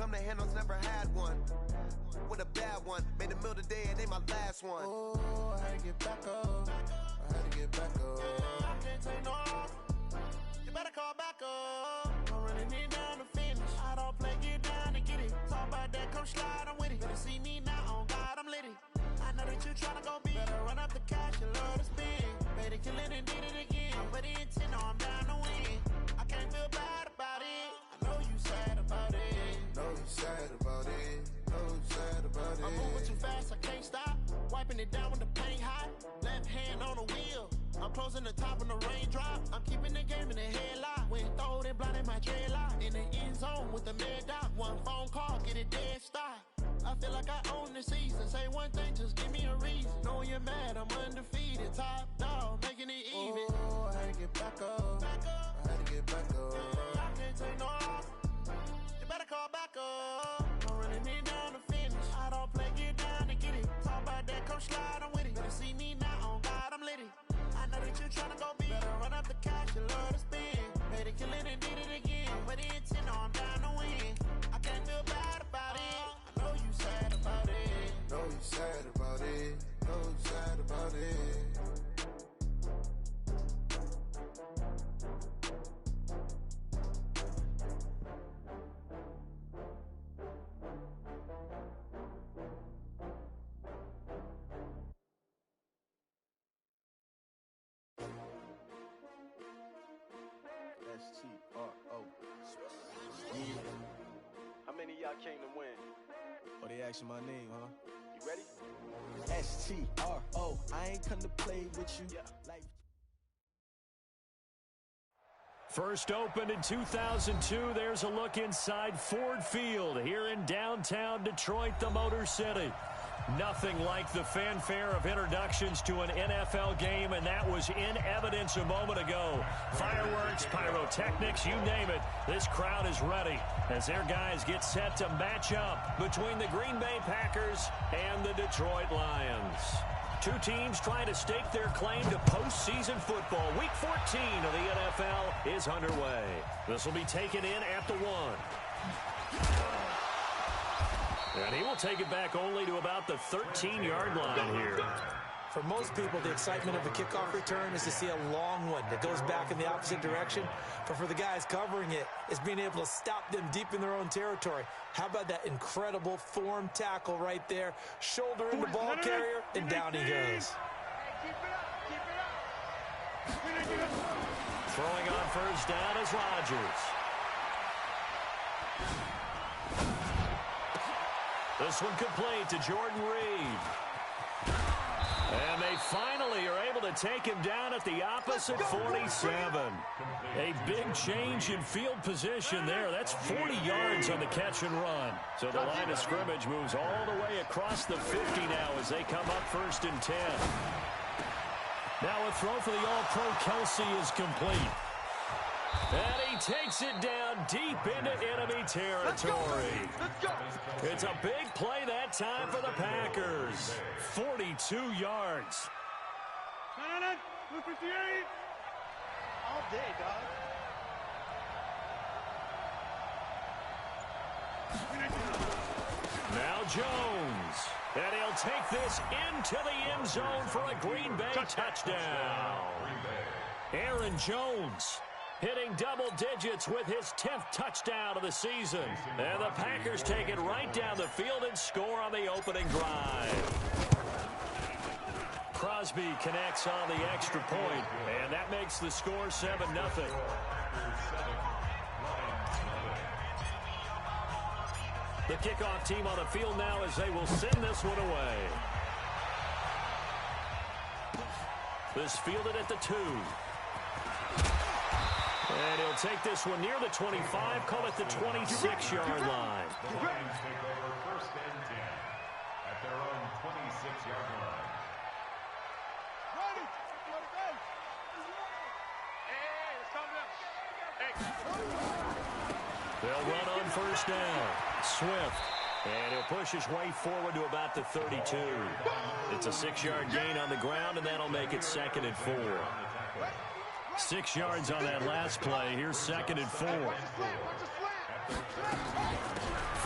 them, the handles never had one. With a bad one, made a meal today and they my last one. Oh, I had to get back up. I had to get back up. I can't take no loss. You better call back up. I'm running it down to finish. I don't play, get down and get it. Talk about that, come slide, I'm with it. Better see me now, on God, I'm litty. I know that you tryna go big. Better run up the cash, you love to spin. Made it, kill it, and did it again. But the intent, no, I'm down to win. I can't feel bad about it. I know you sad about it. Know you sad about it. Know you sad about it. I'm moving too fast, I can't stop. Wiping it down with the paint hot. Left hand on the wheel. I'm closing the top when the raindrop. I'm keeping the game in the headlock. When throwed and blinded my dreadlock. In the end zone with the mad dot. One phone call, get it dead stop. I feel like I own the season. Say one thing, just give me a reason. Knowing you're mad, I'm undefeated. Top dog, making it even. Oh, I had to get back up. I had to get back up. I can't take no loss. You better call back up. I'm running it down to finish. I don't play, get down and get it. Talk about that, come slide, I'm with it. Better see me now, on God, I'm litty. I know that you tryna go big. Better run up the cash, you love to spin. Made it, kill it, and did it again. But the intent, no, I'm down to win. I can't feel bad about it. I know you sad about it. Know you sad about it. Know you sad about it. S-T-R-O. Yeah. How many of y'all came to win? Oh, they asking my name, huh? You ready? S-T-R-O. I ain't come to play with you. Yeah. Like First opened in 2002, there's a look inside Ford Field here in downtown Detroit, the Motor City. Nothing like the fanfare of introductions to an NFL game, and that was in evidence a moment ago. Fireworks, pyrotechnics, you name it. This crowd is ready as their guys get set to match up between the Green Bay Packers and the Detroit Lions. Two teams trying to stake their claim to postseason football. Week 14 of the NFL is underway. This will be taken in at the 1. And he will take it back only to about the 13-yard line here. For most people, the excitement of a kickoff return is to see a long one that goes back in the opposite direction. But for the guys covering it, it's being able to stop them deep in their own territory. How about that incredible form tackle right there? Shoulder in the ball carrier, and down he goes. Throwing on first down is Rodgers. This one complete to Jordan Reed. And they finally are able to take him down at the opposite 47. A big change in field position there. That's 40 yards on the catch and run. So the line of scrimmage moves all the way across the 50 now as they come up 1st and 10. Now a throw for the All-Pro Kelsey is complete. And he takes it down deep into enemy territory. It's a big play that time for the Packers. 42 yards. All day, dog. Now Jones. And he'll take this into the end zone for a Green Bay touchdown. Aaron Jones hitting double digits with his 10th touchdown of the season. And the Packers take it right down the field and score on the opening drive. Crosby connects on the extra point, and that makes the score 7-0. The kickoff team on the field now as they will send this one away. This fielded at the 2. And he'll take this one near the 25, call it the 26-yard line. The Lions take over 1st and 10 at their own 26-yard line. They'll run on first down. Swift. And he'll push his way forward to about the 32. It's a 6-yard gain on the ground, and that'll make it 2nd and 4. 6 yards on that last play. Here's 2nd and 4.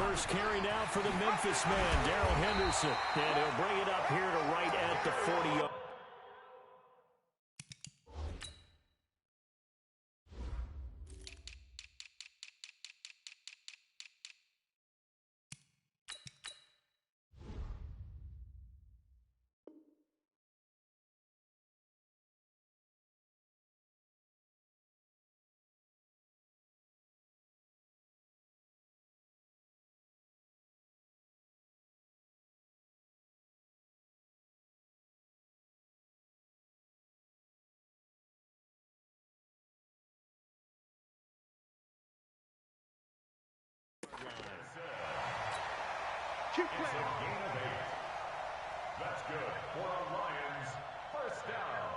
first carry now for the Memphis man, Darrell Henderson. And he'll bring it up here to right at the 40-yard. It's a gain of 8. That's good for the Lions. First down.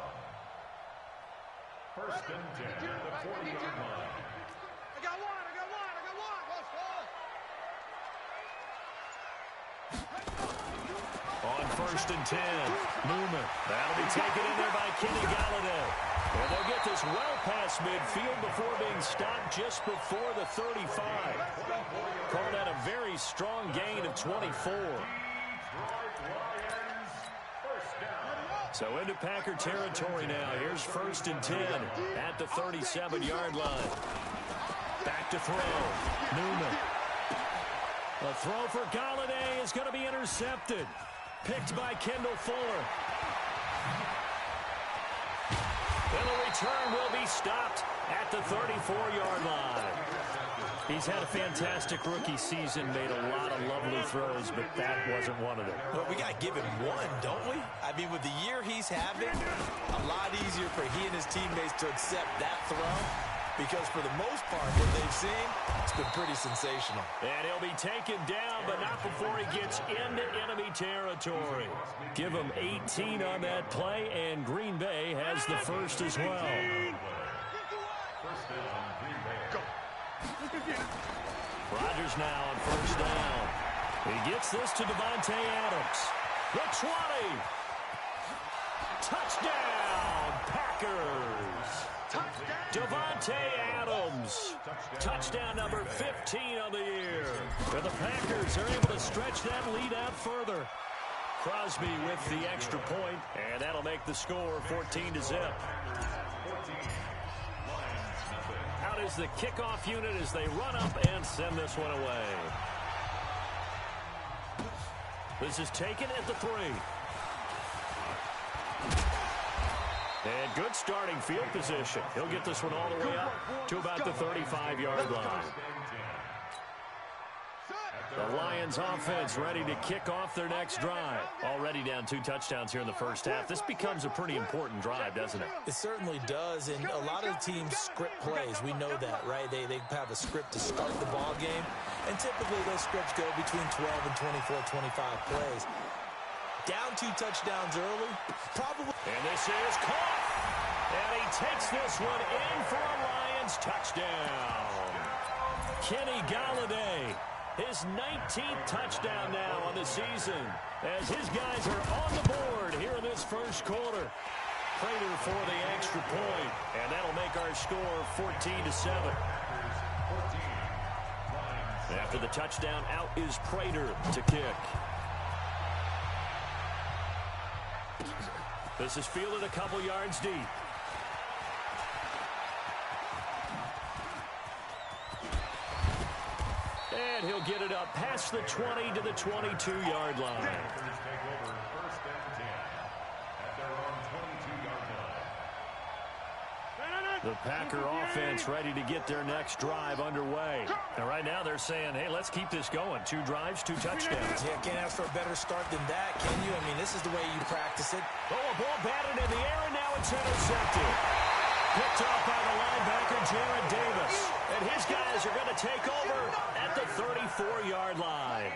First and 10 at the 40-yard line. I got one. On first and 10, Newman. That'll be taken in there by Kenny Galladay. And they'll get this well past midfield before being stopped just before the 35. Call that a very strong gain of 24. So into Packer territory now. Here's first and 10 at the 37-yard line. Back to throw. Newman. The throw for Galladay is going to be intercepted. Picked by Kendall Fuller. And the return will be stopped at the 34-yard line. He's had a fantastic rookie season, made a lot of lovely throws, but that wasn't one of them. Well, we got to give him one, don't we? I mean, with the year he's having, a lot easier for he and his teammates to accept that throw, because for the most part, what they've seen, it's been pretty sensational. And he'll be taken down, but not before he gets into enemy territory. Give him 18 on that play, and Green Bay has the first as well. First down, Green Bay. Rodgers now on first down. He gets this to Davante Adams. The 20. Touchdown, Packers. Davante Adams. Touchdown number 15 on the year. And the Packers are able to stretch that lead out further. Crosby with the extra point, and that'll make the score 14-0. Out is the kickoff unit as they run up and send this one away. This is taken at the 3. And good starting field position. He'll get this one all the way up to about the 35-yard line. The Lions offense ready to kick off their next drive. Already down 2 touchdowns here in the first half. This becomes a pretty important drive, doesn't it? It certainly does, and a lot of teams script plays. We know that, right? They have a script to start the ball game, and typically those scripts go between 12 and 24, 25 plays. Down 2 touchdowns early, probably. And this is caught. And he takes this one in for a Lions touchdown. Kenny Galladay. His 19th touchdown now on the season as his guys are on the board here in this first quarter. Prater for the extra point, and that'll make our score 14-7. After the touchdown, out is Prater to kick. This is fielded a couple yards deep. And he'll get it up past the 20 to the 22-yard line. The Packer offense ready to get their next drive underway. And right now they're saying, hey, let's keep this going. 2 drives, 2 touchdowns. Yeah, can't ask for a better start than that, can you? I mean, this is the way you practice it. Oh, a ball batted in the air, and now it's intercepted. Picked off by the linebacker, Jared Davis. And his guys are going to take over at the 34-yard line.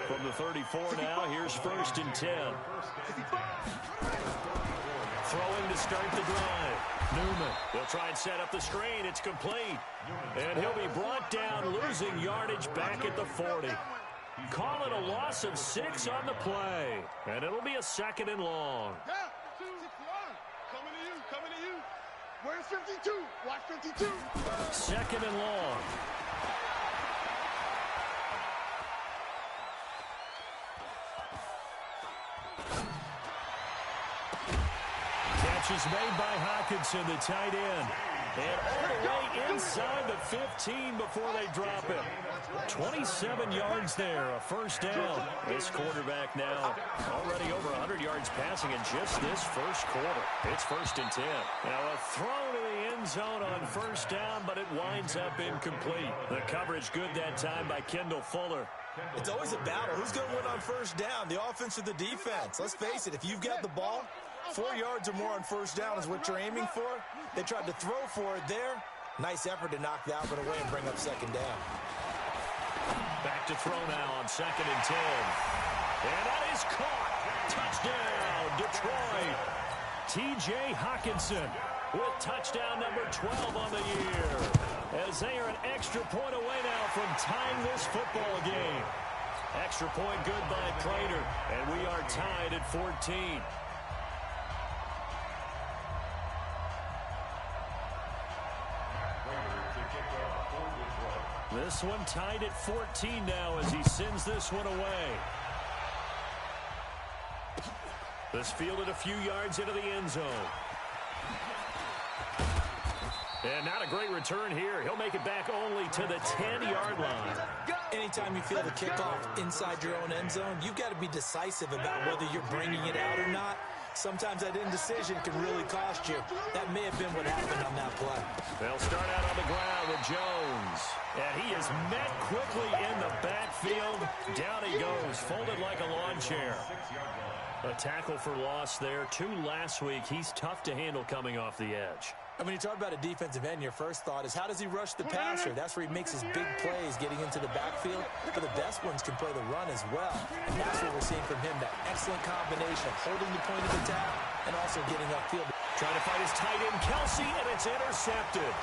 From the 34 now, here's first and 10. Throwing to start the drive. Newman. They'll try and set up the screen. It's complete. And he'll be brought down, losing yardage back at the 40. Call it a loss of 6 on the play. And it'll be a 2nd and long. Coming to you. Where's 52? Watch 52. 2nd and long. is made by Hockenson, the tight end. And all the way inside the 15 before they drop it. 27 yards there, a first down. This quarterback now already over 100 yards passing in just this first quarter. It's 1st and 10. Now a throw to the end zone on first down, but it winds up incomplete. The coverage good that time by Kendall Fuller. It's always a battle. Who's going to win on first down, the offense or the defense? Let's face it, if you've got the ball, 4 yards or more on first down is what you're aiming for. They tried to throw for it there. Nice effort to knock that one away and bring up second down. Back to throw now on 2nd and 10. And that is caught. Touchdown, Detroit. T.J. Hockenson with touchdown number 12 on the year. As they are an extra point away now from tying this football game. Extra point good by Prater. And we are tied at 14. This one tied at 14 now as he sends this one away. This fielded a few yards into the end zone. And not a great return here. He'll make it back only to the 10-yard line. Anytime you feel the kickoff inside your own end zone, you've got to be decisive about whether you're bringing it out or not. Sometimes that indecision can really cost you. That may have been what happened on that play. They'll start out on the ground with Jones. And he is met quickly in the backfield. Down he goes, folded like a lawn chair. A tackle for loss there. 2 last week. He's tough to handle coming off the edge. And when you talk about a defensive end, your first thought is how does he rush the passer? That's where he makes his big plays getting into the backfield. But the best ones can play the run as well. And that's what we're seeing from him, that excellent combination of holding the point of attack and also getting upfield. Trying to fight his tight end, Kelsey, and it's intercepted.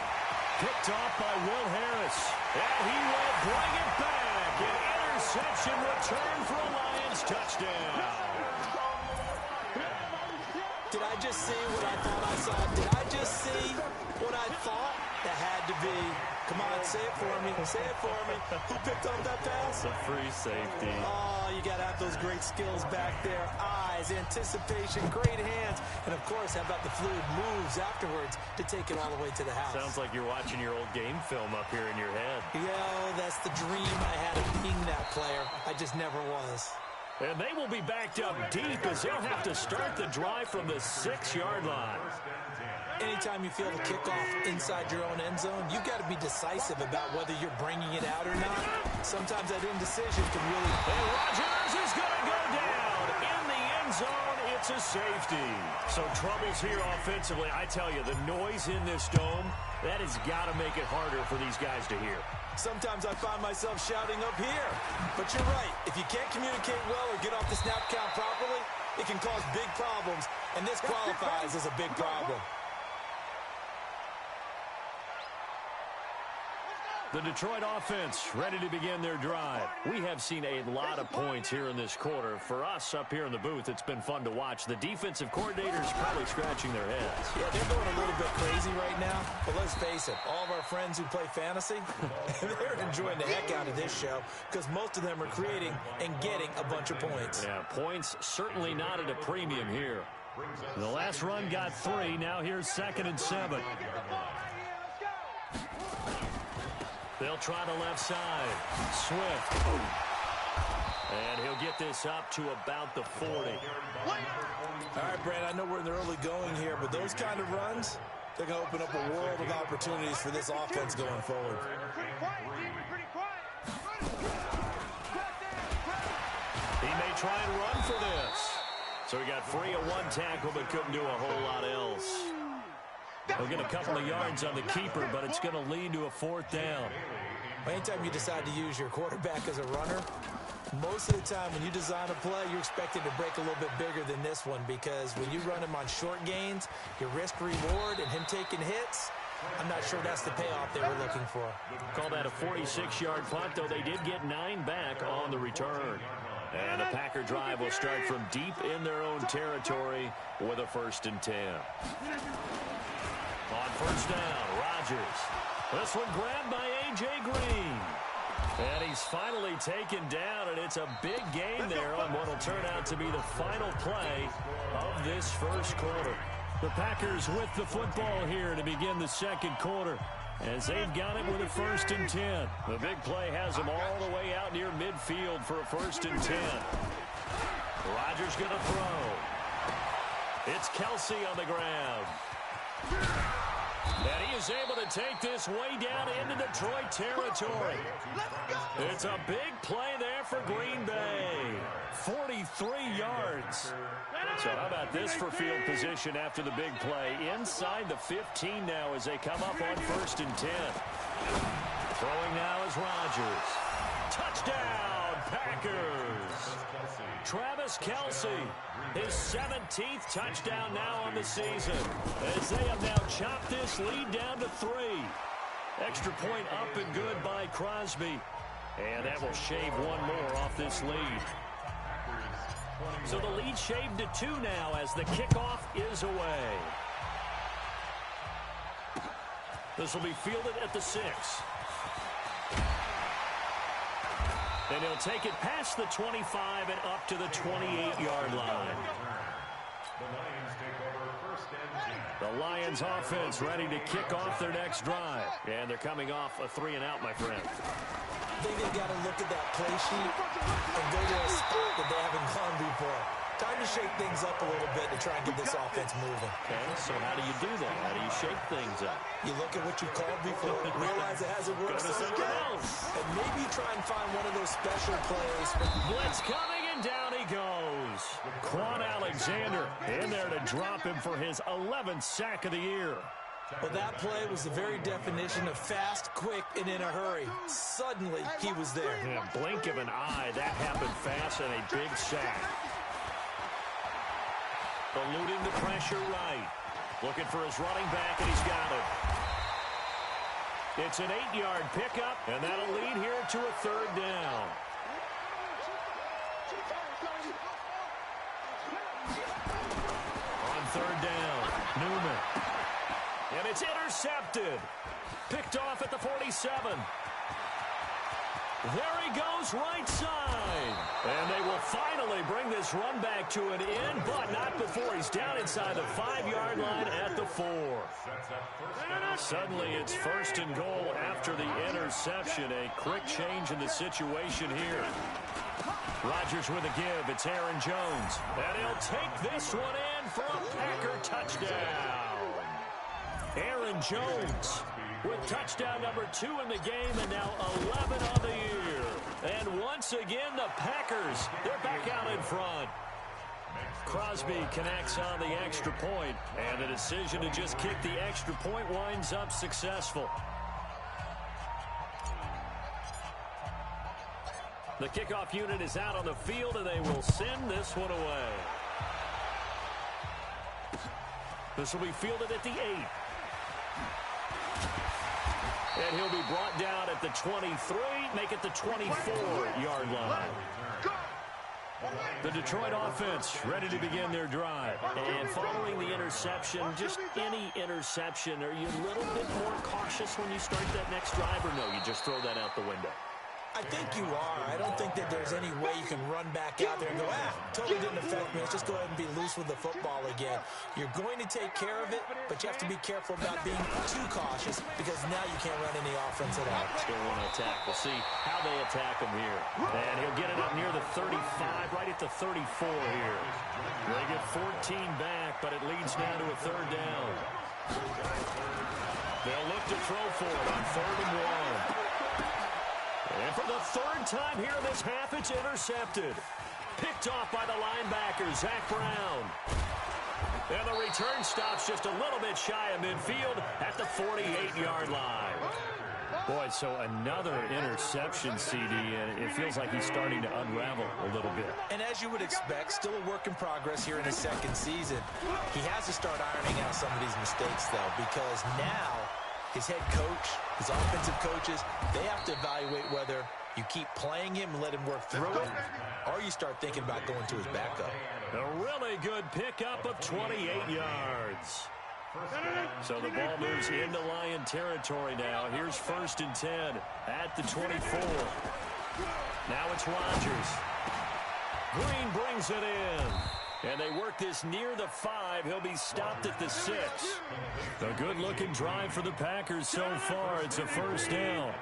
Picked off by Will Harris. And he will bring it back. An interception return for a Lions touchdown. Did I just see what I thought I saw? Did I just see what I thought? That had to be. Come on, say it for me. Say it for me. Who picked up that pass? The free safety. Oh, you got to have those great skills back there. Eyes, anticipation, great hands. And, of course, how about the fluid moves afterwards to take it all the way to the house? Sounds like you're watching your old game film up here in your head. Yeah, that's the dream I had of being that player. I just never was. And they will be backed up deep as they'll have to start the drive from the 6-yard line. Anytime you feel the kickoff inside your own end zone, you've got to be decisive about whether you're bringing it out or not. Sometimes that indecision can really... And Rodgers is going to go down in the end zone. It's a safety. So troubles here offensively. I tell you, the noise in this dome, that has got to make it harder for these guys to hear. Sometimes I find myself shouting up here. But you're right. If you can't communicate well or get off the snap count properly, it can cause big problems. And this qualifies as a big problem. The Detroit offense ready to begin their drive. We have seen a lot of points here in this quarter. For us up here in the booth, it's been fun to watch. The defensive coordinators probably scratching their heads. Yeah, they're going a little bit crazy right now. But let's face it, all of our friends who play fantasy, they're enjoying the heck out of this show because most of them are creating and getting a bunch of points. Yeah, points certainly not at a premium here. The last run got 3. Now here's 2nd and 7. They'll try the left side. Swift. And he'll get this up to about the 40. All right, Brand, I know we're in the early going here, but those kind of runs, they're going to open up a world of opportunities for this offense going forward. He may try and run for this. So he got free of 1 tackle, but couldn't do a whole lot else. He'll get a couple of yards on the keeper, but it's going to lead to a 4th down. Anytime you decide to use your quarterback as a runner, most of the time when you design a play, you're expected to break a little bit bigger than this one because when you run him on short gains, your risk-reward and him taking hits, I'm not sure that's the payoff they were looking for. Call that a 46-yard punt, though they did get 9 back on the return. And the Packer drive will start from deep in their own territory with a 1st and 10. On first down, Rodgers. This one grabbed by A.J. Green. And he's finally taken down, and it's a big gain there on what will turn out to be the final play of this first quarter. The Packers with the football here to begin the second quarter, as they've got it with a 1st and 10. The big play has them all the way out near midfield for a 1st and 10. Rodgers going to throw. It's Kelsey on the ground. And he is able to take this way down into Detroit territory. It's a big play there for Green Bay. 43 yards. So how about this for field position after the big play? Inside the 15 now as they come up on 1st and 10. Throwing now is Rodgers. Touchdown, Packers. Travis Kelce, his 17th touchdown now on the season, as they have now chopped this lead down to 3. Extra point up and good by Crosby, and that will shave one more off this lead. So the lead shaved to 2 now as the kickoff is away. This will be fielded at the 6. And he'll take it past the 25 and up to the 28-yard line. The Lions offense ready to kick off their next drive. And they're coming off a 3-and-out, my friend. I think they've got to look at that play sheet and go to a spot that they haven't gone before. Time to shake things up a little bit to try and get this offense moving. Okay, so how do you do that? How do you shake things up? You look at what you called before, realize it hasn't worked somewhere else, and maybe try and find one of those special plays. Blitz coming, and down he goes. Quan Alexander in there to drop him for his 11th sack of the year. Well, that play was the very definition of fast, quick, and in a hurry. Suddenly, he was there. In a blink of an eye, that happened fast, and a big sack. Eluding the pressure right. Looking for his running back, and he's got it. It's an 8-yard pickup, and that'll lead here to a 3rd down. On 3rd down, Newman. And it's intercepted. Picked off at the 47. There he goes, right side. And they will finally bring this run back to an end, but not before he's down inside the 5-yard line at the 4. Suddenly it's 1st and goal after the interception. A quick change in the situation here. Rodgers with a give. It's Aaron Jones. And he'll take this one in for a Packer touchdown. Aaron Jones with touchdown number 2 in the game, and now 11 on the year. And once again, the Packers, they're back out in front. Crosby connects on the extra point, and the decision to just kick the extra point winds up successful. The kickoff unit is out on the field, and they will send this one away. This will be fielded at the 8. And he'll be brought down at the 23, make it the 24-yard line. The Detroit offense ready to begin their drive. And following the interception, just any interception, are you a little bit more cautious when you start that next drive, or no, you just throw that out the window? I think you are. I don't think that there's any way you can run back out there and go, totally didn't affect me. Let's just go ahead and be loose with the football again. You're going to take care of it, but you have to be careful about being too cautious, because now you can't run any offense at all. Still want to attack. We'll see how they attack him here. And he'll get it up near the 35, right at the 34 here. They get 14 back, but it leads now to a 3rd down. They'll look to throw for it on 3rd and 1. And for the 3rd time here in this half, it's intercepted. Picked off by the linebacker, Zach Brown. And the return stops just a little bit shy of midfield at the 48-yard line. Boy, so another interception, CD, and it feels like he's starting to unravel a little bit. And as you would expect, still a work in progress here in his 2nd season. He has to start ironing out some of these mistakes, though, because now his head coach, his offensive coaches, they have to evaluate whether you keep playing him and let him work through it, or you start thinking about going to his backup. A really good pickup of 28 yards. So the ball moves into Lion territory now. Here's 1st and 10 at the 24. Now it's Rodgers. Green brings it in. And they work this near the 5. He'll be stopped at the 6. A good-looking drive for the Packers so far. It's a first down.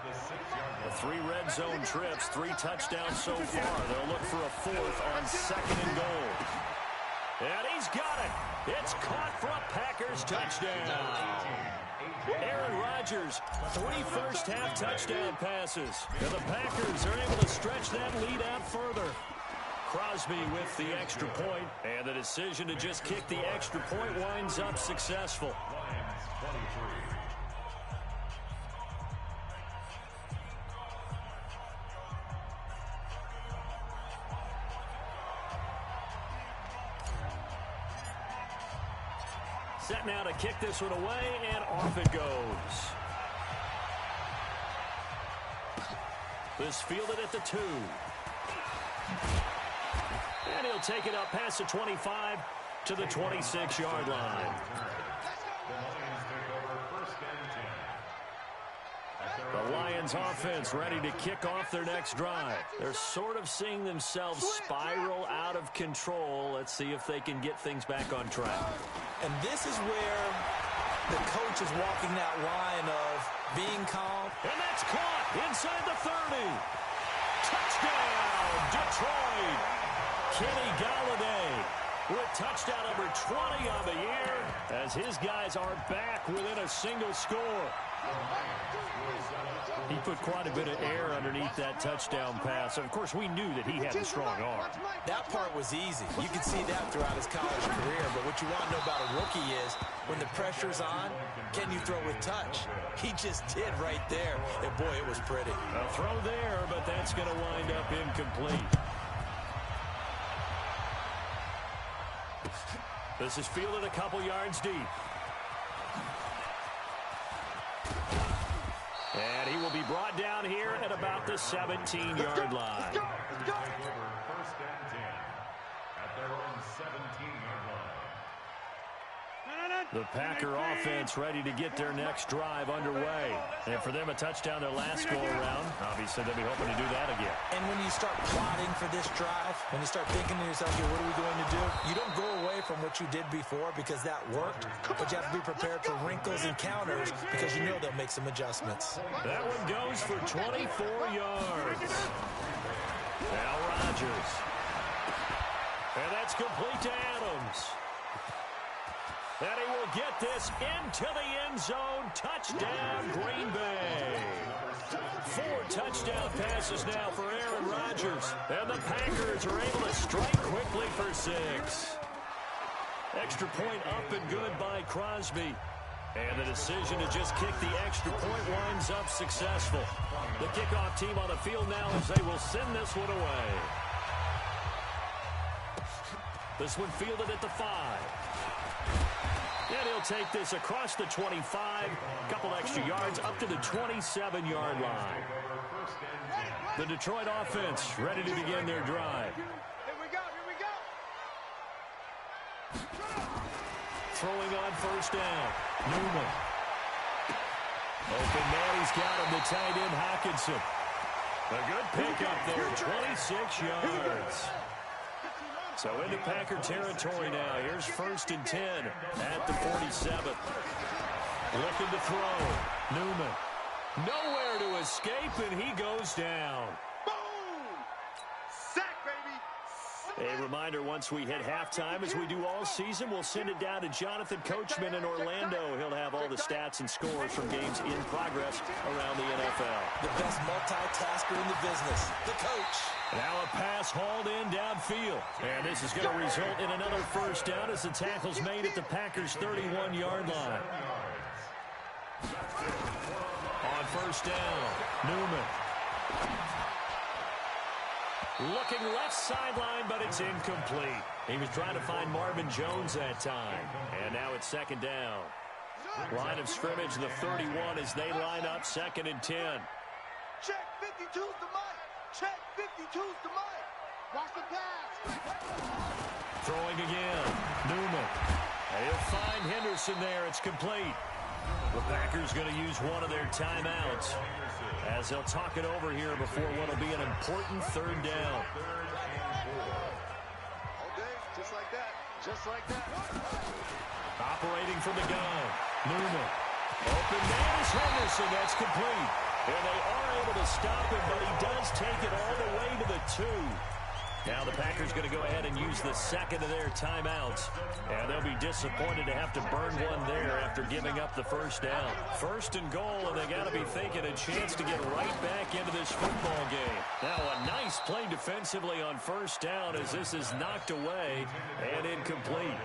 3 red zone trips, 3 touchdowns so far. They'll look for a 4th on 2nd and goal. And he's got it. It's caught for a Packers touchdown. Aaron Rodgers, 3 first-half touchdown passes. And the Packers are able to stretch that lead out further. Crosby with the extra point, and the decision to just kick the extra point winds up successful. Set now to kick this one away, and off it goes. This fielded at the 2. And he'll take it up past the 25 to the 26-yard line. The Lions offense ready to kick off their next drive. They're sort of seeing themselves spiral out of control. Let's see if they can get things back on track. And this is where the coach is walking that line of being calm. And that's caught inside the 30. Touchdown, Detroit. Kenny Galladay with touchdown number 20 on the year as his guys are back within a single score. He put quite a bit of air underneath that touchdown pass. Of course, we knew that he had a strong arm. That part was easy. You can see that throughout his college career. But what you want to know about a rookie is when the pressure's on, can you throw with touch? He just did right there. And, boy, it was pretty. A throw there, but that's going to wind up incomplete. This is fielded a couple yards deep. And he will be brought down here at about the 17-yard line. First and 10 at their own 17-yard line. The Packer offense ready to get their next drive underway. And for them, a touchdown their last go-around. Obviously, they'll be hoping to do that again. And when you start plotting for this drive, when you start thinking to yourself, okay, what are we going to do? You don't go away from what you did before because that worked, but you have to be prepared for wrinkles and counters because you know they'll make some adjustments. That one goes for 24 yards. Now Rodgers. And that's complete to Adams. And he will get this into the end zone. Touchdown, Green Bay. 4 touchdown passes now for Aaron Rodgers. And the Packers are able to strike quickly for 6. Extra point up and good by Crosby. And the decision to just kick the extra point winds up successful. The kickoff team on the field now as they will send this one away. This one fielded at the 5. And he'll take this across the 25, a couple extra yards up to the 27-yard line. The Detroit offense ready to begin their drive. Here we go, here we go. Throwing on first down, Newman. Open man, he's got him, the tight end, Hockenson. A good pickup there, 26 yards. So into Packer territory now. Here's first and 10 at the 47. Looking to throw. Newman. Nowhere to escape, and he goes down. Boom! Sack, baby! A reminder, once we hit halftime, as we do all season, we'll send it down to Jonathan Coachman in Orlando. He'll have all the stats and scores from games in progress around the NFL. The best multitasker in the business, the coach. Now a pass hauled in downfield. And this is going to result in another first down as the tackle's made at the Packers' 31-yard line. On first down, Newman. Looking left sideline, but it's incomplete. He was trying to find Marvin Jones that time. And now it's second down. Line of scrimmage, the 31 as they line up, 2nd and 10. Check 52's the mic. Check 52's the mic. Watch the pass. Throwing again, Newman. And he'll find Henderson there. It's complete. The Packers going to use one of their timeouts as they'll talk it over here before what will be an important third down. Just like that. Just like that. Operating from the gun. Newman. Open man is Henderson. That's complete. And they are able to stop him, but he does take it all the way to the 2. Now the Packers going to go ahead and use the second of their timeouts. And they'll be disappointed to have to burn one there after giving up the first down. First and goal, and they got to be thinking a chance to get right back into this football game. Now a nice play defensively on first down as this is knocked away and incomplete.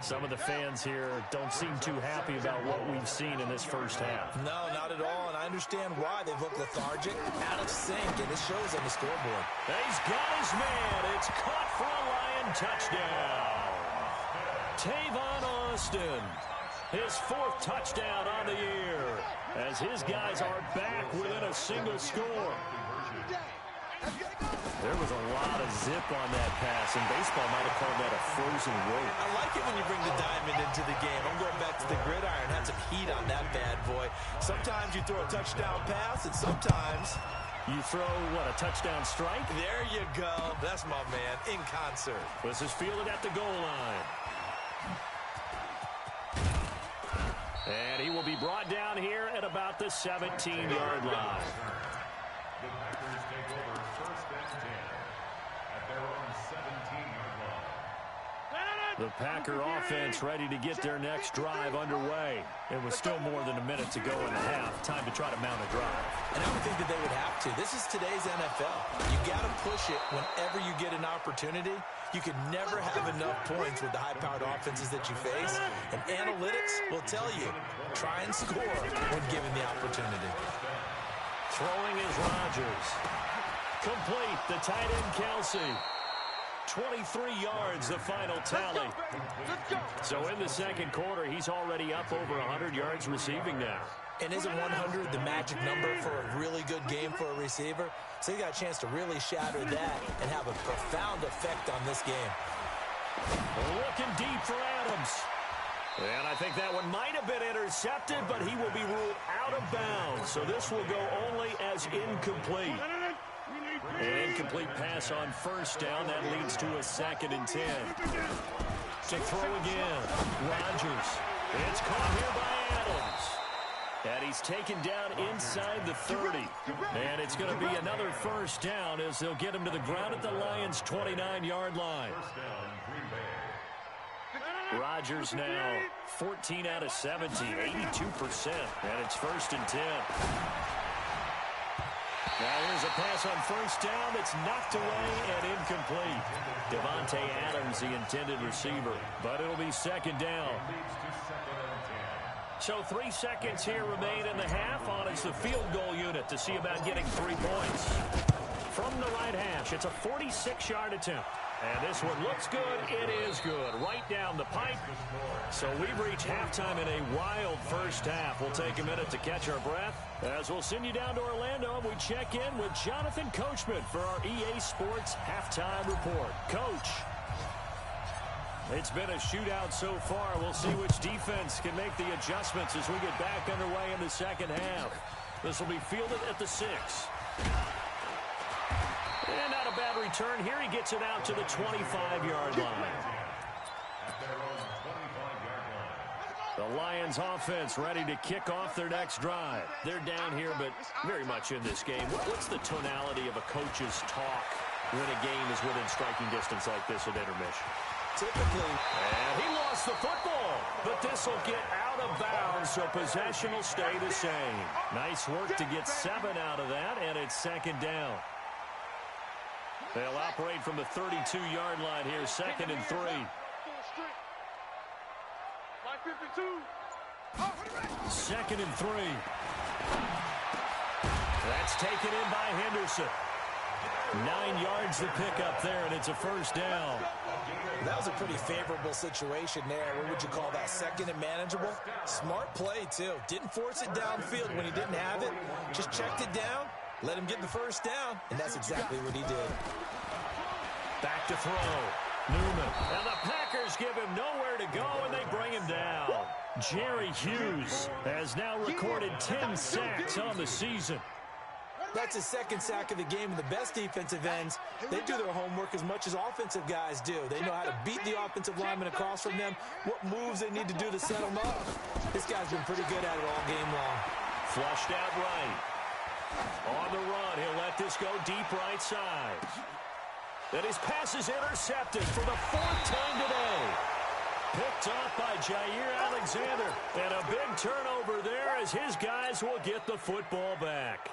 Some of the fans here don't seem too happy about what we've seen in this first half. No, not at all, and I understand why. They've looked lethargic, out of sync, and it shows on the scoreboard. He's got his man. It's caught for a Lion touchdown. Tavon Austin, his 4th touchdown on the year, as his guys are back within a single score. There was a lot of zip on that pass, and baseball might have called that a frozen rope. I like it when you bring the diamond into the game. I'm going back to the gridiron. Had some heat on that bad boy. Sometimes you throw a touchdown pass, and sometimes you throw, what, a touchdown strike? There you go. That's my man, in concert. This is fielded at the goal line. And he will be brought down here at about the 17-yard line. The Packers take over first and 10 at their own 17-yard line. The Packer offense ready to get their next drive underway. It was still more than a minute to go in the half. Time to try to mount a drive. And I would think that they would have to. This is today's NFL. You got to push it whenever you get an opportunity. You can never have enough points with the high-powered offenses that you face. And analytics will tell you, try and score when given the opportunity. Throwing is Rodgers. Complete, the tight end Kelsey. 23 yards, the final tally. So in the second quarter, he's already up over 100 yards receiving now. And isn't 100 the magic number for a really good game for a receiver? So you got a chance to really shatter that and have a profound effect on this game. Looking deep for Adams. And I think that one might have been intercepted, but he will be ruled out of bounds. So this will go only as incomplete. An incomplete pass on first down. That leads to a 2nd and 10. To throw again. Rodgers. It's caught here by Adams. And he's taken down inside the 30. And it's going to be another first down as they'll get him to the ground at the Lions' 29-yard line. First down, Green Bay. Rodgers now 14 out of 70, 82%. And it's 1st and 10. Now here's a pass on first down that's knocked away and incomplete. Devontae Adams, the intended receiver. But it'll be 2nd down. So 3 seconds here remain in the half. On is the field goal unit to see about getting 3 points. From the right hash, it's a 46-yard attempt. And this one looks good. It is good. Right down the pipe. So we've reached halftime in a wild first half. We'll take a minute to catch our breath as we'll send you down to Orlando and we check in with Jonathan Coachman for our EA Sports Halftime Report. Coach, it's been a shootout so far. We'll see which defense can make the adjustments as we get back underway in the second half. This will be fielded at the 6. And not a bad return here. He gets it out to the 25-yard line. The Lions offense ready to kick off their next drive. They're down here, but very much in this game. What's the tonality of a coach's talk when a game is within striking distance like this at intermission? Typically. And he lost the football, but this will get out of bounds, so possession will stay the same. Nice work to get 7 out of that, and it's 2nd down. They'll operate from the 32-yard line here, 2nd and 3. 2nd and 3. That's taken in by Henderson. 9 yards to pick up there, and it's a first down. That was a pretty favorable situation there. What would you call that? 2nd and manageable? Smart play, too. Didn't force it downfield when he didn't have it. Just checked it down, let him get the first down, and that's exactly what he did. Back to throw. Newman. And the Packers give him nowhere to go, and they bring him down. Jerry Hughes has now recorded 10 sacks on the season. That's his second sack of the game, and the best defensive ends, they do their homework as much as offensive guys do. They know how to beat the offensive lineman across from them, what moves they need to do to set them up. This guy's been pretty good at it all game long. Flushed out right. On the run, he'll let this go deep right side. And his pass is intercepted for the fourth time today. Picked off by Jair Alexander. And a big turnover there as his guys will get the football back.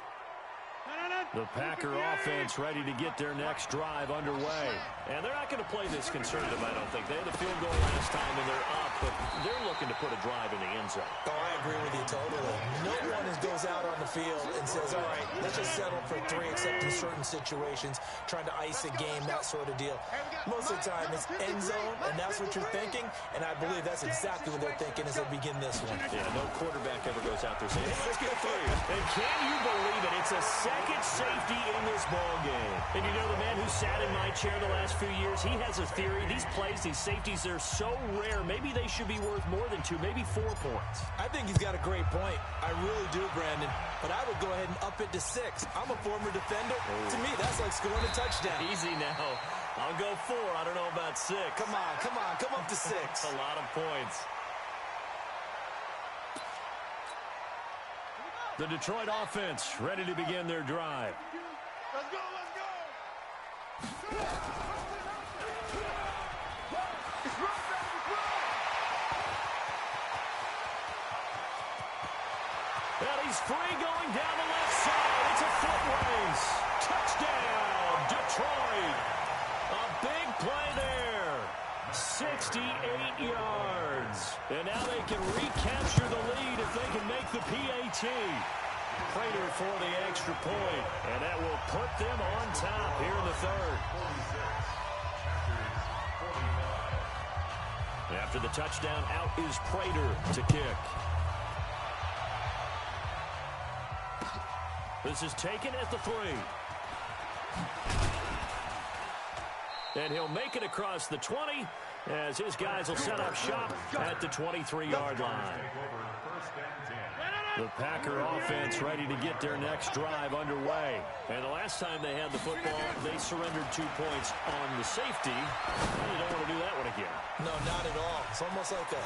The Packer offense ready to get their next drive underway. And they're not going to play this conservative, I don't think. They had the field goal last time, and they're up, but they're looking to put a drive in the end zone. Oh, I agree with you totally. No one goes out on the field and says, all right, let's just settle for 3, except in certain situations, trying to ice a game, that sort of deal. Most of the time, it's end zone, and that's what you're thinking, and I believe that's exactly what they're thinking as they begin this one. Yeah, no quarterback ever goes out there saying, hey, let's get 3. And can you believe it? It's a second safety in this ball game. And you know, the man who sat in my chair the last few years, he has a theory. These plays, these safeties, they're so rare. Maybe they should be worth more than 2, maybe 4 points. I think he's got a great point. I really do, Brandon. But I would go ahead and up it to 6. I'm a former defender. To me, that's like scoring a touchdown. Easy now. I'll go 4. I don't know about 6. Come on. Come up to 6. A lot of points. The Detroit offense ready to begin their drive. Let's go, let's go! It's run, baby, it's run! And he's free going down the left side. It's a foot race. Touchdown, Detroit. A big play there. 68 yards. And now they can recapture the lead if they can make the PAT. Prater for the extra point, and that will put them on top here in the third. After the touchdown, out is Prater to kick. This is taken at the 3. And he'll make it across the 20 as his guys will set up shop at the 23-yard line. The Packer offense ready to get their next drive underway. And the last time they had the football, they surrendered 2 points on the safety. Well, you don't want to do that one again. No, not at all. It's almost like a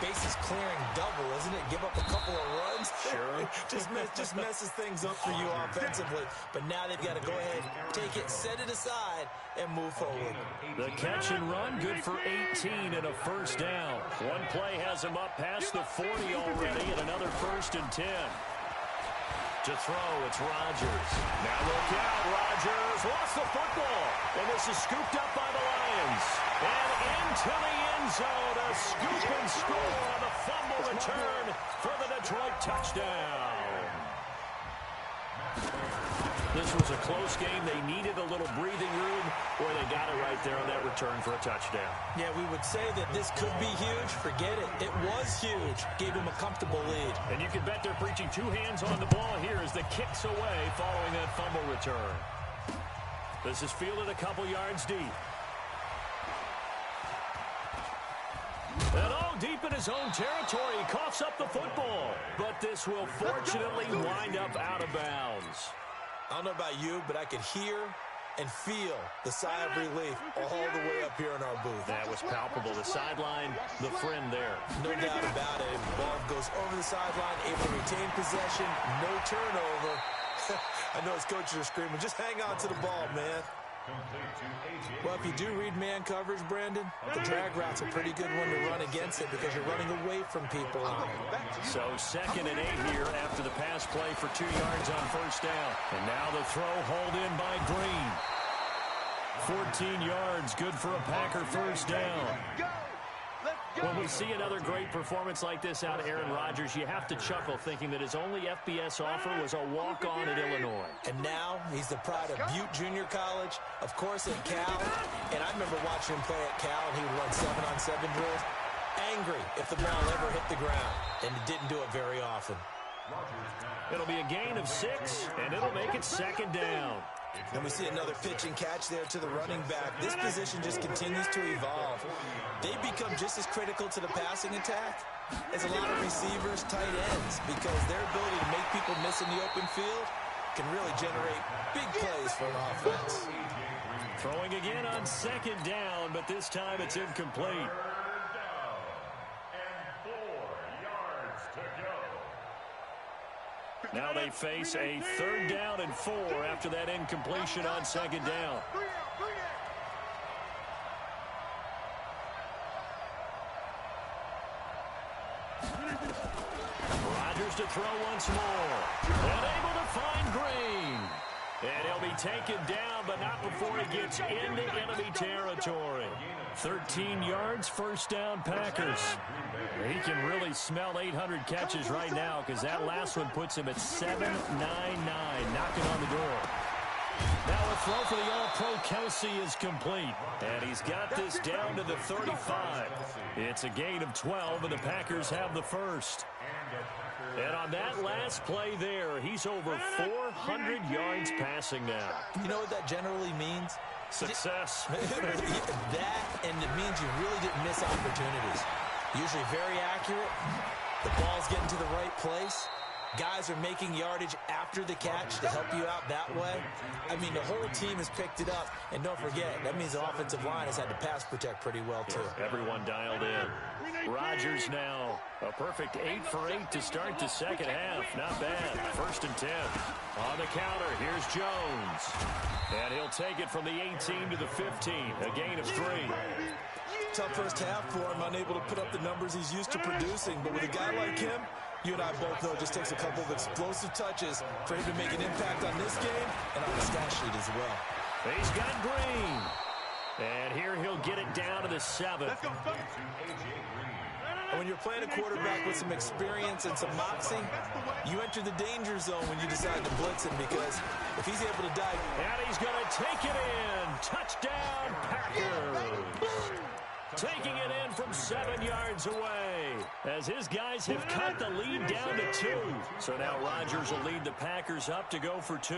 bases clearing double, isn't it? Give up a couple of runs. Sure. just messes things up for you offensively. But now they've got to go ahead, take it, set it aside, and move forward. The catch and run, good for 18 and a first down. One play has him up past the 40 already, and another 1st and 10. To throw, it's Rodgers. Now look out, Rodgers lost the football. And this is scooped up by the Lions. And into the end zone, a scoop and score on the fumble return for the Detroit touchdown. This was a close game. They needed a little breathing room, or they got it right there on that return for a touchdown. Yeah, we would say that this could be huge. Forget it. It was huge. Gave him a comfortable lead. And you can bet they're preaching 2 hands on the ball here as the kick's away following that fumble return. This is fielded a couple yards deep. And deep in his own territory, he coughs up the football. But this will fortunately wind up out of bounds. I don't know about you, but I could hear and feel the sigh of relief all the way up here in our booth. That was palpable. The sideline, the friend there. No doubt about it. Ball goes over the sideline, able to retain possession, no turnover. I know his coaches are screaming, just hang on to the ball, man. Well, if you do read man coverage, Brandon, the drag route's a pretty good one to run against it because you're running away from people on it. So 2nd and 8 here after the pass play for 2 yards on first down. And now the throw hauled in by Green. 14 yards, good for a Packer first down. When we see another great performance like this out of Aaron Rodgers, you have to chuckle thinking that his only FBS offer was a walk-on at Illinois. And now he's the pride of Butte Junior College, of course at Cal. And I remember watching him play at Cal, and he would run 7-on-7 drills. Angry if the ball ever hit the ground, and it didn't do it very often. It'll be a gain of 6, and it'll make it 2nd down. And we see another pitch and catch there to the running back. This position just continues to evolve. They become just as critical to the passing attack as a lot of receivers, tight ends, because their ability to make people miss in the open field can really generate big plays for an offense. Throwing again on second down, but this time it's incomplete. Third down and 4 yards to go. Now they face a 3rd down and 4 after that incompletion on second down. Rodgers to throw once more. And able to find Green. And he'll be taken down, but not before he gets into enemy territory. 13 yards, first down, Packers. He can really smell 800 catches right now because that last one puts him at 799, knocking on the door. Now a throw for the All-Pro Kelsey is complete. And he's got this down to the 35. It's a gain of 12, and the Packers have the first. And on that last play there, he's over 400 yards passing now. You know what that generally means? Success. That, and it means you really didn't miss opportunities. Usually very accurate. The ball's getting to the right place. Guys are making yardage after the catch to help you out that way. I mean, the whole team has picked it up. And don't forget, that means the offensive line has had to pass protect pretty well, too. Everyone dialed in. Rodgers now a perfect 8 for 8 to start the second half. Not bad. 1st and 10. On the counter, here's Jones. And he'll take it from the 18 to the 15. A gain of 3. Tough first half for him, unable to put up the numbers he's used to producing. But with a guy like him, you and I both know it just takes a couple of explosive touches for him to make an impact on this game and on the stat sheet as well. He's got Green. And here he'll get it down to the 7. And when you're playing a quarterback with some experience and some moxie, you enter the danger zone when you decide to blitz him, because if he's able to dive... And he's going to take it in. Touchdown, Packers. Taking it in from 7 yards away as his guys have cut the lead down to 2. So now Rodgers will lead the Packers up to go for 2.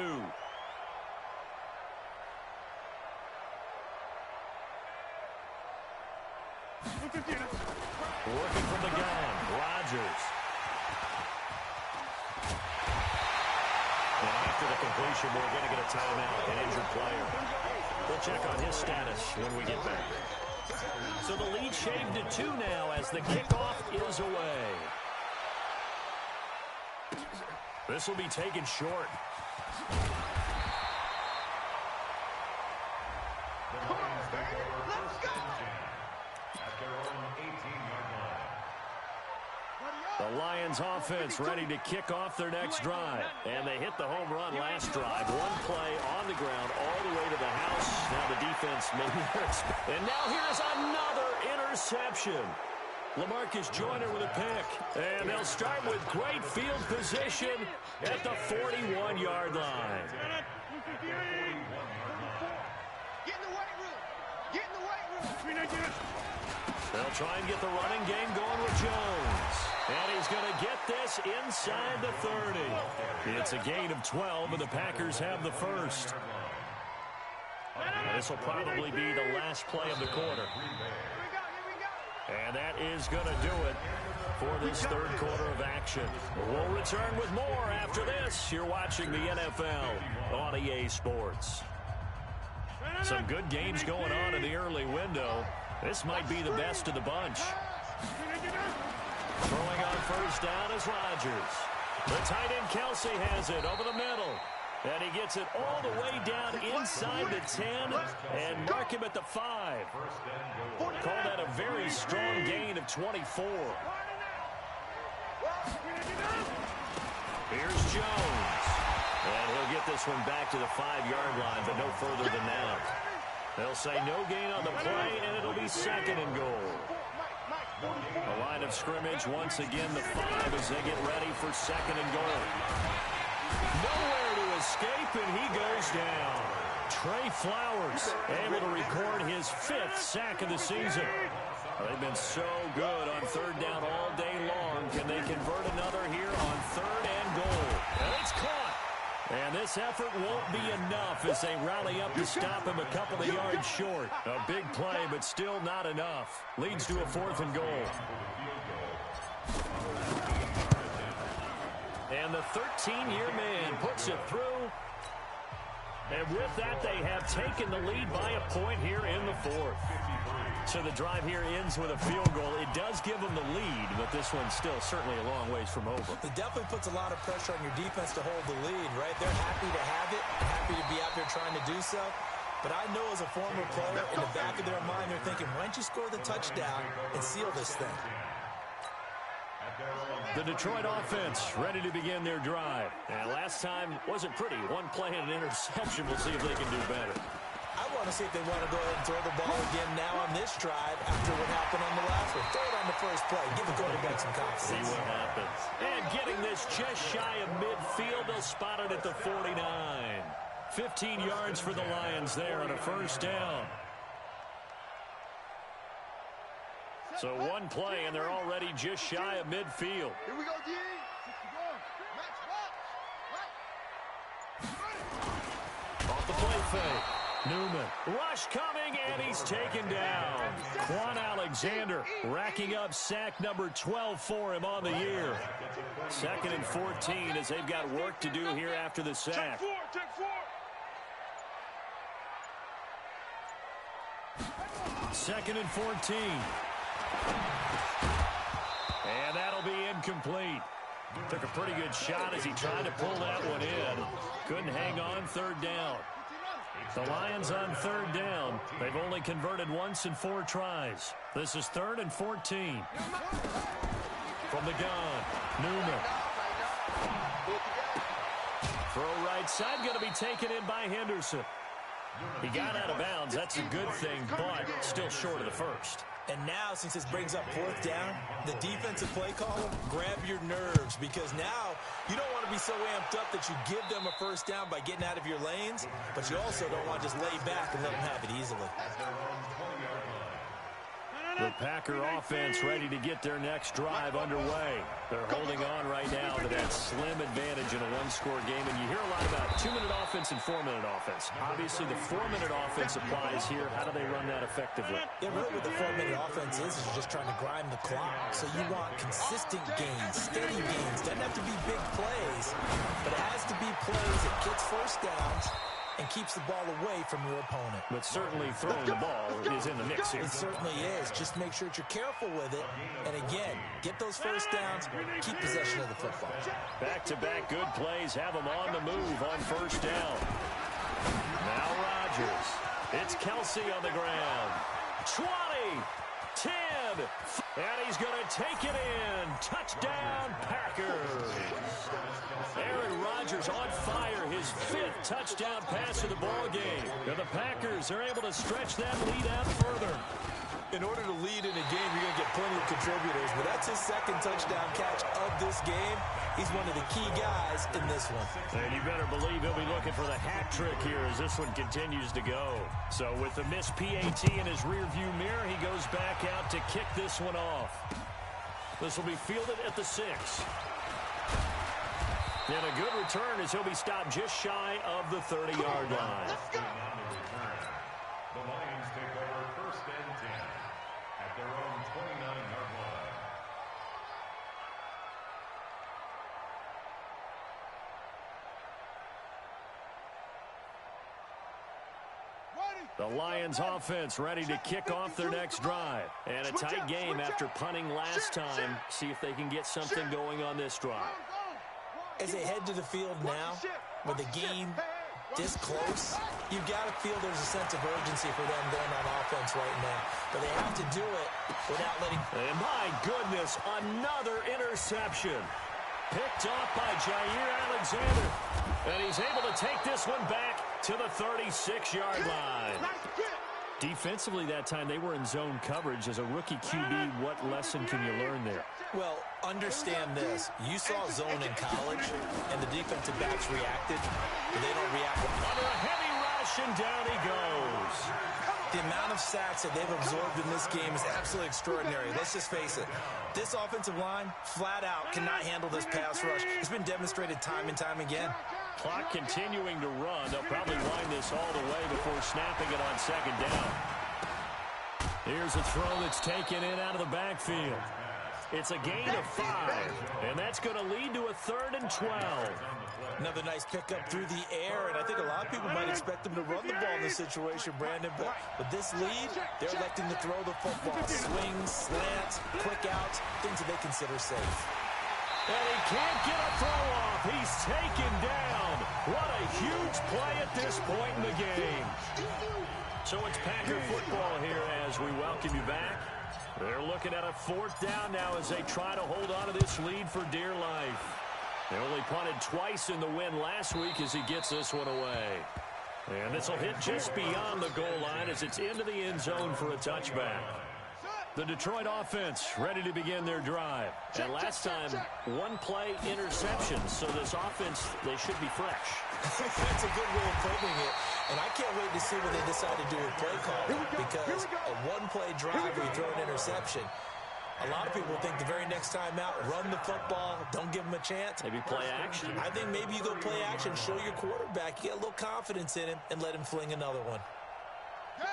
Working from the gun, Rodgers. And after the completion, we're going to get a timeout, an injured player. We'll check on his status when we get back. So the lead shaved to 2 now as the kickoff is away. This will be taken short. The Lions offense ready to kick off their next drive. And they hit the home run last drive. One play on the ground all the way to the house. Now the defense maybe hurts. And now here's another interception. LaMarcus Joyner with a pick. And they'll start with great field position at the 41-yard line. Get in the weight room. Get in the weight room. They'll try and get the running game going with Jones. And he's going to get this inside the 30. It's a gain of 12, and the Packers have the first. This will probably be the last play of the quarter. And that is going to do it for this third quarter of action. We'll return with more after this. You're watching the NFL on EA Sports. Some good games going on in the early window. This might be the best of the bunch. Throwing on first down is Rodgers. The tight end Kelsey has it over the middle. And he gets it all the way down inside the 10 and mark him at the 5. Call that a very strong gain of 24. Here's Jones. And he'll get this one back to the 5-yard line, but no further than that. They'll say no gain on the play, and it'll be 2nd and goal. The line of scrimmage once again the 5 as they get ready for 2nd and goal. Nowhere to escape, and he goes down. Trey Flowers able to record his 5th sack of the season. They've been so good on 3rd down all day long. Can they convert another here on 3rd and goal? And it's caught. And this effort won't be enough as they rally up to stop him a couple of yards short. A big play, but still not enough. Leads to a 4th and goal. And And the 13-year man puts it through. And with that, they have taken the lead by a point here in the fourth. So the drive here ends with a field goal. It does give them the lead, but this one's still certainly a long ways from over. It definitely puts a lot of pressure on your defense to hold the lead, right? They're happy to have it, happy to be out there trying to do so. But I know as a former player, in the back of their mind, they're thinking, why don't you score the touchdown and seal this thing? The Detroit offense ready to begin their drive. And last time wasn't pretty. One play and an interception. We'll see if they can do better. I want to see if they want to go ahead and throw the ball again now on this drive after what happened on the last one. Throw it on the first play. Give the quarterback some confidence. See what happens. And getting this just shy of midfield. They'll spot it at the 49. 15 yards for the Lions there on a first down. So one play, and they're already just shy of midfield. Here we go, D. Off the play fake. Newman. Rush coming, and he's taken down. Quan Alexander racking up sack number 12 for him on the year. 2nd and 14 as they've got work to do here after the sack. Take four. 2nd and 14. And that'll be incomplete. Took a pretty good shot as he tried to pull that one in. Couldn't hang on 3rd down. The Lions on 3rd down. They've only converted once in 4 tries. This is 3rd and 14. From the gun, Newman. Throw right side, going to be taken in by Henderson. He got out of bounds. That's a good thing, but still short of the first. And now, since this brings up 4th down, the defensive play caller, grab your nerves, because now you don't want to be so amped up that you give them a first down by getting out of your lanes, but you also don't want to just lay back and let them have it easily. The Packer offense ready to get their next drive underway. They're holding on right now to that slim advantage in a one-score game. And you hear a lot about 2-minute offense and 4-minute offense. Obviously, the 4-minute offense applies here. How do they run that effectively? Yeah, really what the 4-minute offense is you're just trying to grind the clock. So you want consistent gains, steady gains. Doesn't have to be big plays, but it has to be plays that gets first downs and keeps the ball away from your opponent. But certainly throwing the ball is in the mix here. It certainly is. Just make sure that you're careful with it. And again, get those first downs, keep possession of the football. Back-to-back good plays have them on the move on first down. Now Rodgers. It's Kelsey on the ground. 20, 10, and he's going to take it in. Touchdown, Packers. Aaron Rodgers on fire, his 5th touchdown pass of the ball game. And the Packers are able to stretch that lead out further. In order to lead in a game, you're going to get plenty of contributors, but that's his 2nd touchdown catch of this game. He's one of the key guys in this one. And you better believe he'll be looking for the hat trick here as this one continues to go. So with the missed PAT in his rearview mirror, he goes back out to kick this one off. This will be fielded at the 6. And a good return as he'll be stopped just shy of the 30-yard line. The Lions take over 1st and 10 at their own 29-yard line. The Lions offense ready to kick off their next drive. And a tight game after punting last time. See if they can get something going on this drive. As they head to the field now, with the game this close, you've got to feel there's a sense of urgency for them going on offense right now. But they have to do it without letting... And my goodness, another interception. Picked off by Jair Alexander. And he's able to take this one back to the 36-yard line. Defensively that time, they were in zone coverage. As a rookie QB, what lesson can you learn there? Well, understand this. You saw zone in college, and the defensive backs reacted, but they don't react. Under a heavy rush, and down he goes. The amount of sacks that they've absorbed in this game is absolutely extraordinary. Let's just face it. This offensive line, flat out, cannot handle this pass rush. It's been demonstrated time and time again. Clock continuing to run. They'll probably wind this all the way before snapping it on 2nd down. Here's a throw that's taken in out of the backfield. It's a gain of 5, and that's going to lead to a 3rd and 12. Another nice pickup through the air, and I think a lot of people might expect them to run the ball in this situation, Brandon, but with this lead, they're electing to throw the football. Swings, slants, quick outs, things that they consider safe. And he can't get a throw off. He's taken down. What a huge play at this point in the game. So it's Packer football here as we welcome you back. They're looking at a 4th down now as they try to hold on to this lead for dear life. They only punted twice in the win last week as he gets this one away. And this will hit just beyond the goal line as it's into the end zone for a touchback. The Detroit offense ready to begin their drive. And last time, 1-play interception. So this offense, they should be fresh. That's a good way of putting it. And I can't wait to see what they decide to do with play call. Because a 1-play drive where you throw an interception, a lot of people think the very next time out, run the football, don't give them a chance. Maybe play action. I think maybe you go play action, show your quarterback, you get a little confidence in him, and let him fling another one.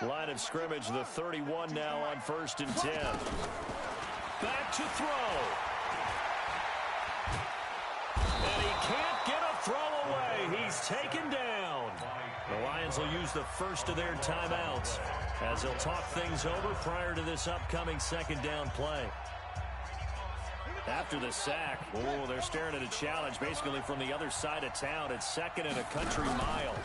Line of scrimmage, the 31 now on 1st and 10. Back to throw. And he can't get a throw away. He's taken down. The Lions will use the first of their timeouts as they'll talk things over prior to this upcoming 2nd down play. After the sack, they're staring at a challenge basically from the other side of town. It's 2nd and a country mile.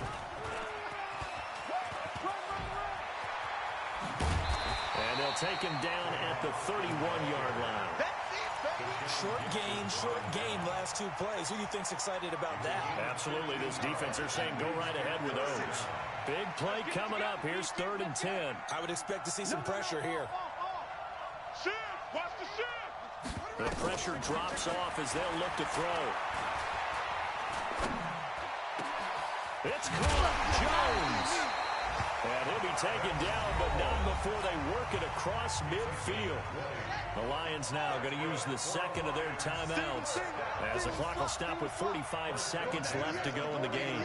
And they'll take him down at the 31-yard line. Short gain last 2 plays. Who do you think's excited about that? Absolutely. This defense, they're saying go right ahead with those. Big play coming up. Here's 3rd and 10. I would expect to see some pressure here. Watch the shift. The pressure drops off as they'll look to throw. It's caught. Jones. And he'll be taken down, but not before they work it across midfield. The Lions now going to use the 2nd of their timeouts as the clock will stop with 45 seconds left to go in the game.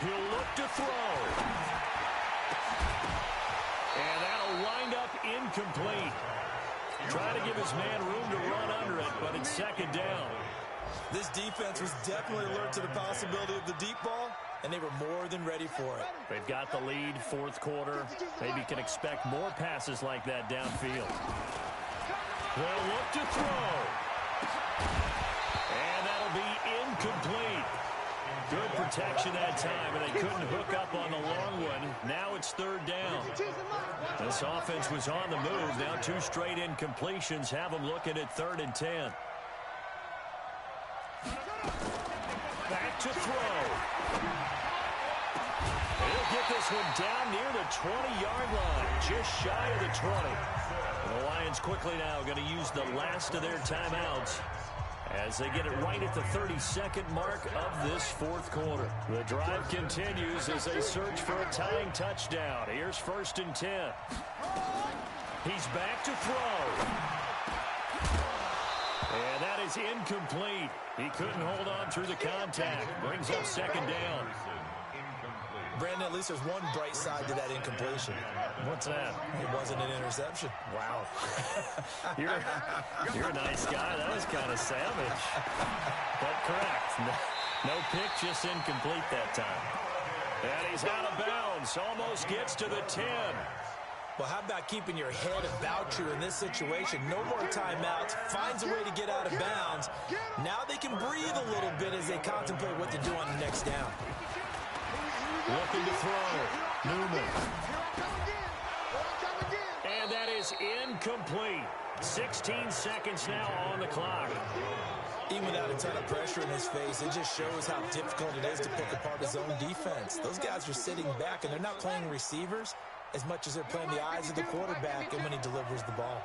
He'll look to throw. And that'll wind up incomplete. Try to give his man room to run under it, but it's 2nd down. This defense was definitely alert to the possibility of the deep ball, and they were more than ready for it. They've got the lead, 4th quarter. Maybe can expect more passes like that downfield. They'll look to throw. And that'll be incomplete. Good protection that time, and they couldn't hook up on the long one. Now it's 3rd down. This offense was on the move. Now 2 straight incompletions have them looking at 3rd and 10. Back to throw. He'll get this one down near the 20-yard line, just shy of the 20. And the Lions quickly now going to use the last of their timeouts as they get it right at the 32nd mark of this 4th quarter. The drive continues as they search for a tying touchdown. Here's 1st and 10. He's back to throw. And that is incomplete. He couldn't hold on through the contact. Brings up 2nd down. Brandon, at least there's one bright side to that incompletion. What's that? It wasn't an interception. Wow. You're a nice guy. That was kind of savage. But correct. No pick, just incomplete that time. And he's out of bounds. Almost gets to the 10. Well, how about keeping your head about you in this situation? No more timeouts. Finds a way to get out of bounds. Now they can breathe a little bit as they contemplate what to do on the next down. Looking to throw. Newman. And that is incomplete. 16 seconds now on the clock. Even without a ton of pressure in his face, it just shows how difficult it is to pick apart his own defense. Those guys are sitting back, and they're not playing receivers as much as they're playing the eyes of the quarterback and when he delivers the ball.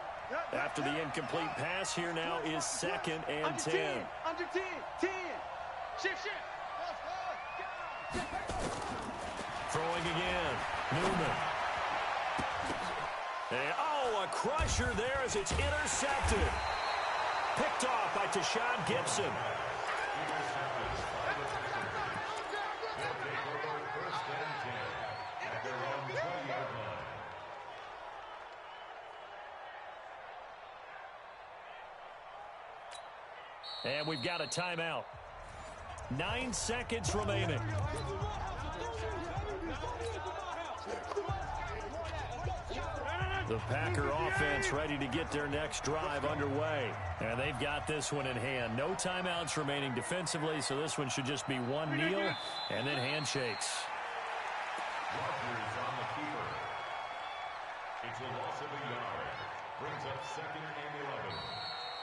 After the incomplete pass, here now is 2nd and 10. Under 10. 10. Shift. Throwing again. Newman. And, a crusher there as it's intercepted. Picked off by Tashawn Gibson. And we've got a timeout. 9 seconds remaining. The Packer offense ready to get their next drive underway. And they've got this one in hand. No timeouts remaining defensively, so this one should just be one kneel and then handshakes. Rogers on the keeper. It's a loss of a yard. Brings up 2nd and 11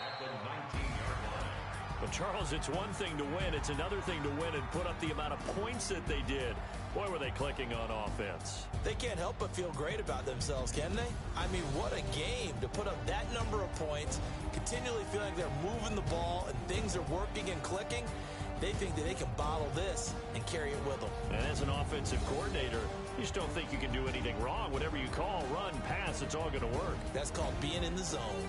at the 19-yard line. But, Charles, it's one thing to win. It's another thing to win and put up the amount of points that they did. Boy, were they clicking on offense. They can't help but feel great about themselves, can they? I mean, what a game to put up that number of points, continually feeling like they're moving the ball and things are working and clicking. They think that they can bottle this and carry it with them. And as an offensive coordinator, you just don't think you can do anything wrong. Whatever you call, run, pass, it's all going to work. That's called being in the zone.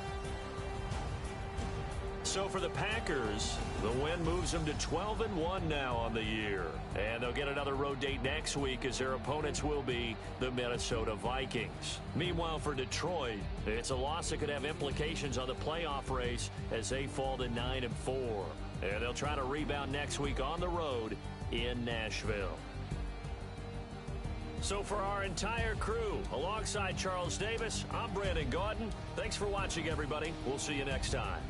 So for the Packers, the win moves them to 12-1 now on the year. And they'll get another road date next week as their opponents will be the Minnesota Vikings. Meanwhile, for Detroit, it's a loss that could have implications on the playoff race as they fall to 9-4. And they'll try to rebound next week on the road in Nashville. So for our entire crew, alongside Charles Davis, I'm Brandon Gaudin. Thanks for watching, everybody. We'll see you next time.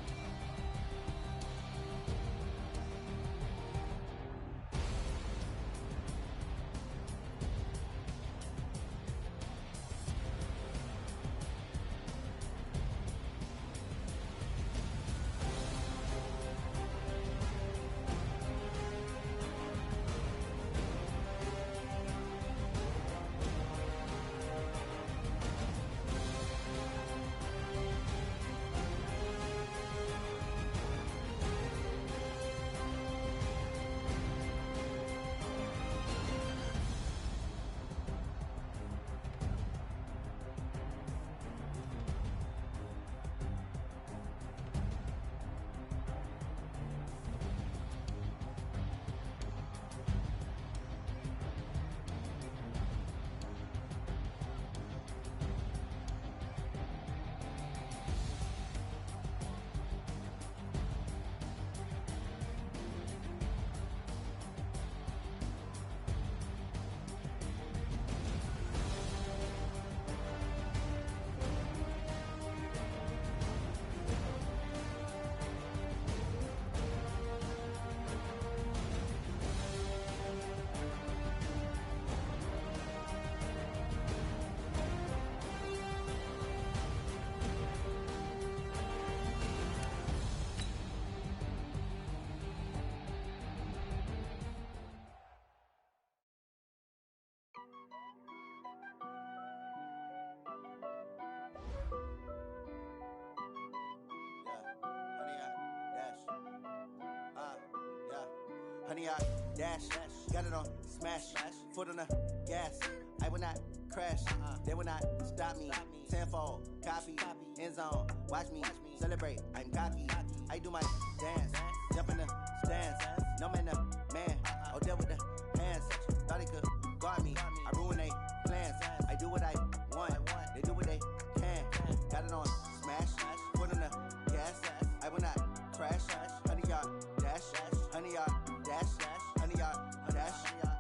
Honey, I dash, got it on smash, foot on the gas. I will not crash, they will not stop me. Tenfold, copy, end zone, watch me celebrate. I'm cocky, I do my dance, jump in the stands. No man, man, oh, there with the hands. Thought he could guard me, I ruin they plans. I do what I want, they do what they can. Got it on smash, foot on the gas. I will not crash, honey, y'all dash, honey, y'all dash, honey, y'all dash,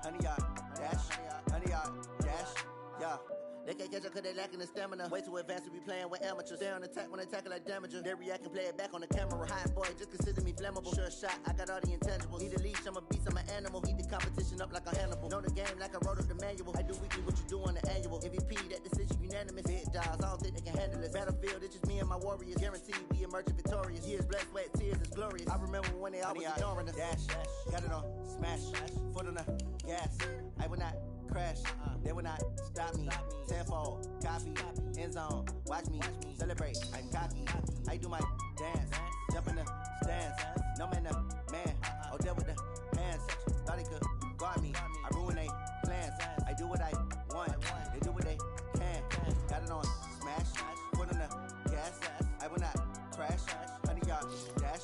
honey, y'all dash, honey, y'all dash, yeah. They can't catch up cause they lacking the stamina. Way too advanced to be playing with amateurs. Stay on attack when they tackle like damager. They react and play it back on the camera. Hot boy, just consider me flammable. Sure shot, I got all the intangibles. Need a leash, I'm a beast, I'm an animal. Heat the competition up like a Hannibal. Know the game like I wrote up the manual. I do weekly what you do on the annual. MVP, that decision unanimous. Big dials, I don't think they can handle this. Battlefield, it's just me and my warriors. Guaranteed we emerging victorious. Years, blood, sweat, tears, it's glorious. I remember when they always ignoring us. Dash, got it on smash, foot on the gas. I will not crash, they will not stop me. Tenfold, copy, end zone, watch me celebrate. I'm cocky, I do my dance, jump in the stands. No man, man, oh, there with the hands. Thought he could guard me, I ruin they plans. I do what I want, they do what they can. Got it on smash, foot on the gas. I will not crash, honey, y'all dash,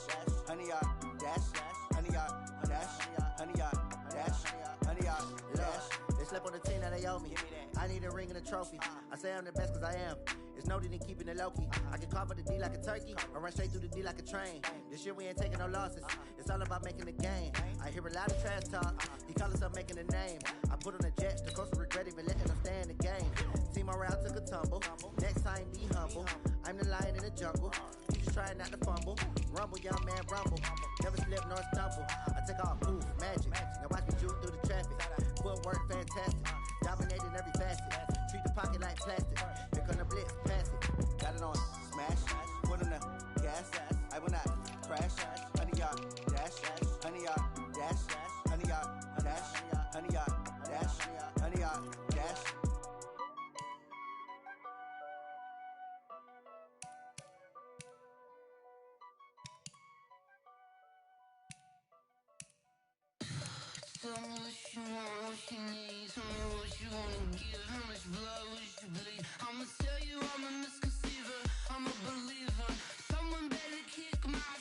honey, y'all dash, honey, y'all dash, honey, y'all dash, honey, y'all dash. They slept on the team that they owe me. I need a ring and a trophy. I say I'm the best cause I am. It's Niggas know they ain't keeping it low-key. I can carve up the D like a turkey, or run straight through the D like a train. This year we ain't taking no losses. It's all about making the game. I hear a lot of trash talk. He call himself making a name. I put on the jets, the coast of regret even letting them stay in the game. See my route took a tumble. Next time be humble. I'm the lion in the jungle. You just trying not to fumble. Rumble, young man, rumble. Never slip nor stumble. I take off, move, magic. Now watch me juke through the traffic. Footwork fantastic. Dominating every facet. Treat the pocket like plastic. Here come the blitz, pass it. Got it on smash. Foot on the gas. I will not crash. 100-yard dash. 100-yard dash. 100-yard dash. 100-yard dash. 100-yard dash. Tell me what you want, what you need. Tell me what you wanna give. How much blood would you bleed? I'ma tell you I'm a misconceiver. I'm a believer. Someone better kick my